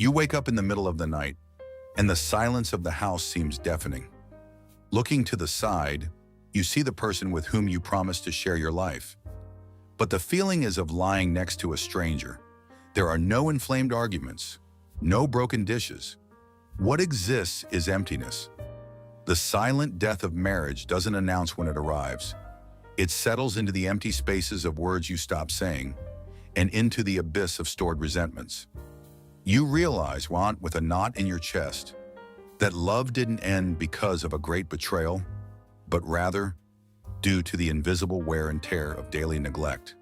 You wake up in the middle of the night, and the silence of the house seems deafening. Looking to the side, you see the person with whom you promised to share your life. But the feeling is of lying next to a stranger. There are no inflamed arguments, no broken dishes. What exists is emptiness. The silent death of marriage doesn't announce when it arrives. It settles into the empty spaces of words you stop saying and into the abyss of stored resentments. You realize, with a knot in your chest, that love didn't end because of a great betrayal, but rather due to the invisible wear and tear of daily neglect.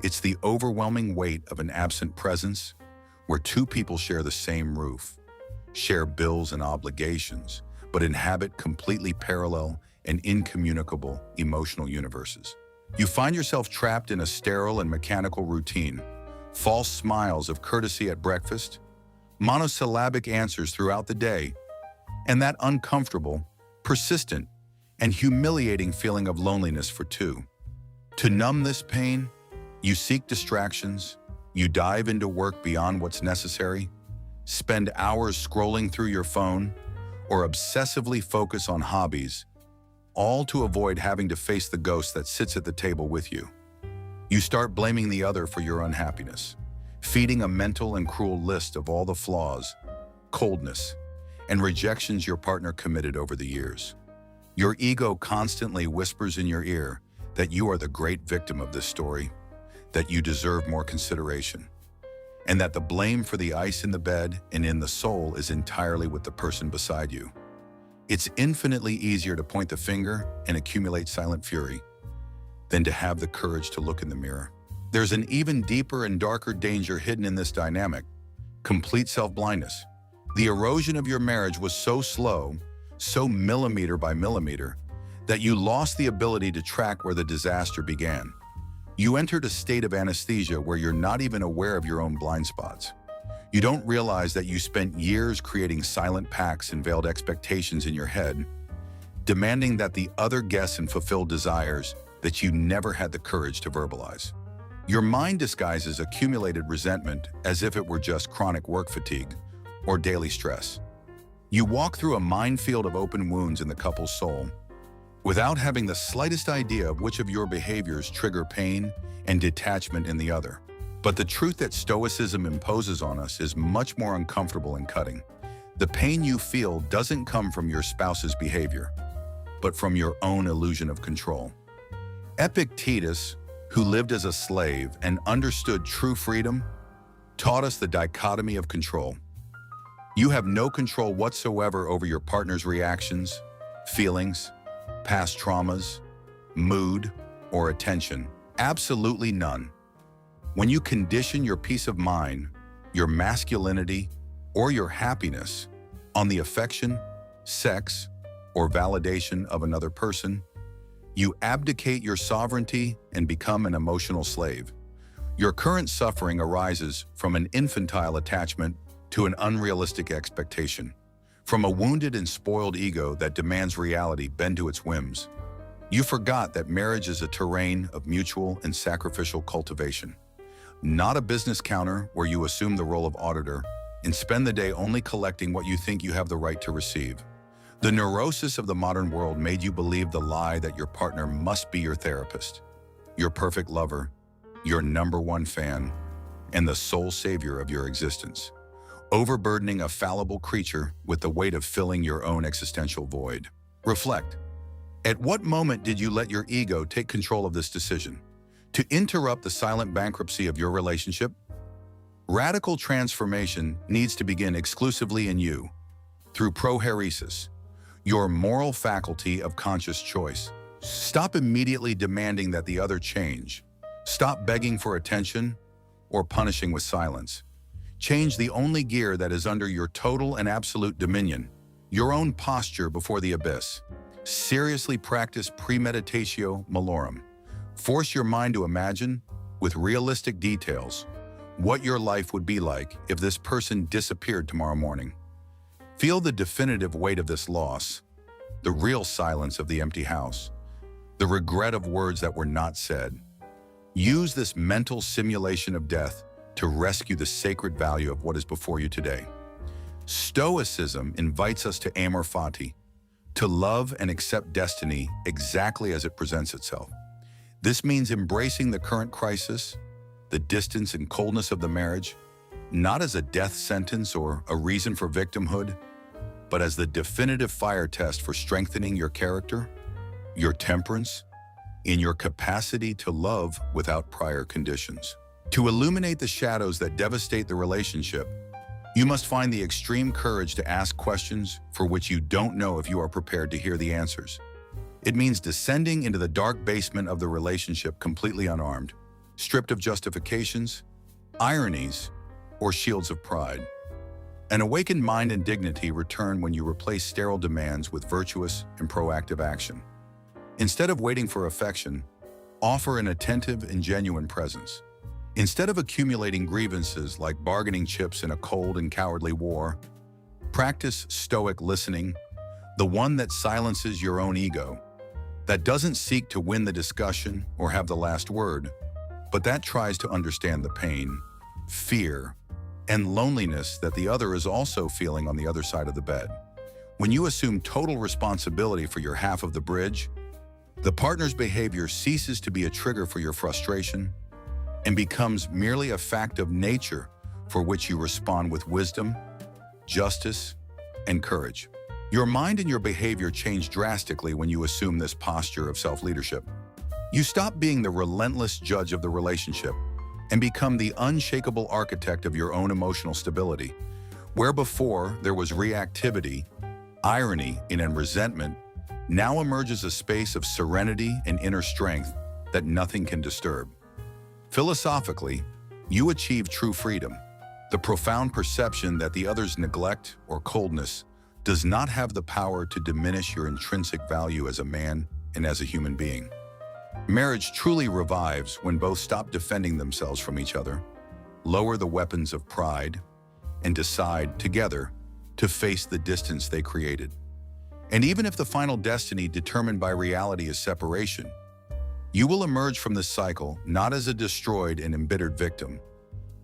It's the overwhelming weight of an absent presence where two people share the same roof, share bills and obligations, but inhabit completely parallel and incommunicable emotional universes. You find yourself trapped in a sterile and mechanical routine, false smiles of courtesy at breakfast, monosyllabic answers throughout the day, and that uncomfortable, persistent, and humiliating feeling of loneliness for two. To numb this pain, you seek distractions, you dive into work beyond what's necessary, spend hours scrolling through your phone, or obsessively focus on hobbies, all to avoid having to face the ghost that sits at the table with you. You start blaming the other for your unhappiness, feeding a mental and cruel list of all the flaws, coldness, and rejections your partner committed over the years. Your ego constantly whispers in your ear that you are the great victim of this story, that you deserve more consideration, and that the blame for the ice in the bed and in the soul is entirely with the person beside you. It's infinitely easier to point the finger and accumulate silent fury than to have the courage to look in the mirror. There's an even deeper and darker danger hidden in this dynamic: complete self-blindness. The erosion of your marriage was so slow, so millimeter by millimeter, that you lost the ability to track where the disaster began. You entered a state of anesthesia where you're not even aware of your own blind spots. You don't realize that you spent years creating silent pacts and veiled expectations in your head, demanding that the other guess and fulfill desires that you never had the courage to verbalize. Your mind disguises accumulated resentment as if it were just chronic work fatigue or daily stress. You walk through a minefield of open wounds in the couple's soul, without having the slightest idea of which of your behaviors trigger pain and detachment in the other. But the truth that Stoicism imposes on us is much more uncomfortable and cutting. The pain you feel doesn't come from your spouse's behavior, but from your own illusion of control. Epictetus, who lived as a slave and understood true freedom, taught us the dichotomy of control. You have no control whatsoever over your partner's reactions, feelings, past traumas, mood, or attention. Absolutely none. When you condition your peace of mind, your masculinity, or your happiness on the affection, sex, or validation of another person, you abdicate your sovereignty and become an emotional slave. Your current suffering arises from an infantile attachment to an unrealistic expectation, from a wounded and spoiled ego that demands reality bend to its whims. You forgot that marriage is a terrain of mutual and sacrificial cultivation, not a business counter where you assume the role of auditor and spend the day only collecting what you think you have the right to receive. The neurosis of the modern world made you believe the lie that your partner must be your therapist, your perfect lover, your #1 fan, and the sole savior of your existence, overburdening a fallible creature with the weight of filling your own existential void. Reflect. At what moment did you let your ego take control of this decision to interrupt the silent bankruptcy of your relationship? Radical transformation needs to begin exclusively in you, through prohairesis, your moral faculty of conscious choice. Stop immediately demanding that the other change. Stop begging for attention or punishing with silence. Change the only gear that is under your total and absolute dominion, your own posture before the abyss. Seriously practice premeditatio malorum. Force your mind to imagine, with realistic details, what your life would be like if this person disappeared tomorrow morning. Feel the definitive weight of this loss, the real silence of the empty house, the regret of words that were not said. Use this mental simulation of death to rescue the sacred value of what is before you today. Stoicism invites us to Amor Fati, to love and accept destiny exactly as it presents itself. This means embracing the current crisis, the distance and coldness of the marriage, not as a death sentence or a reason for victimhood, but as the definitive fire test for strengthening your character, your temperance, and your capacity to love without prior conditions. To illuminate the shadows that devastate the relationship, you must find the extreme courage to ask questions for which you don't know if you are prepared to hear the answers. It means descending into the dark basement of the relationship completely unarmed, stripped of justifications, ironies, or shields of pride. An awakened mind and dignity return when you replace sterile demands with virtuous and proactive action. Instead of waiting for affection, offer an attentive and genuine presence. Instead of accumulating grievances like bargaining chips in a cold and cowardly war, practice stoic listening, the one that silences your own ego, that doesn't seek to win the discussion or have the last word, but that tries to understand the pain, fear, and loneliness that the other is also feeling on the other side of the bed. When you assume total responsibility for your half of the bridge, the partner's behavior ceases to be a trigger for your frustration and becomes merely a fact of nature for which you respond with wisdom, justice, and courage. Your mind and your behavior change drastically when you assume this posture of self-leadership. You stop being the relentless judge of the relationship and become the unshakable architect of your own emotional stability. Where before there was reactivity, irony, and resentment, now emerges a space of serenity and inner strength that nothing can disturb. Philosophically, you achieve true freedom, the profound perception that the other's neglect or coldness does not have the power to diminish your intrinsic value as a man and as a human being. Marriage truly revives when both stop defending themselves from each other, lower the weapons of pride, and decide together to face the distance they created. And even if the final destiny determined by reality is separation, you will emerge from this cycle not as a destroyed and embittered victim,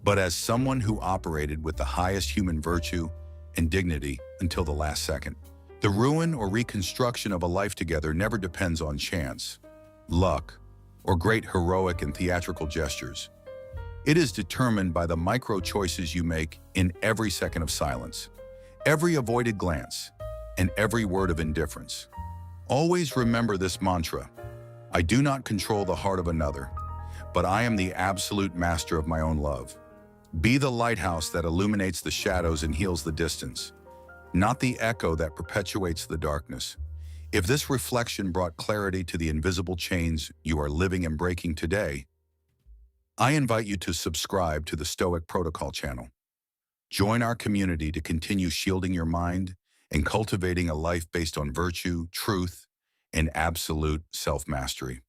but as someone who operated with the highest human virtue and dignity until the last second. The ruin or reconstruction of a life together never depends on chance, luck, or great heroic and theatrical gestures. It is determined by the micro choices you make in every second of silence, every avoided glance, and every word of indifference. Always remember this mantra: I do not control the heart of another, but I am the absolute master of my own love. Be the lighthouse that illuminates the shadows and heals the distance, not the echo that perpetuates the darkness. If this reflection brought clarity to the invisible chains you are living and breaking today, I invite you to subscribe to the Stoic Protocol channel. Join our community to continue shielding your mind and cultivating a life based on virtue, truth, and absolute self-mastery.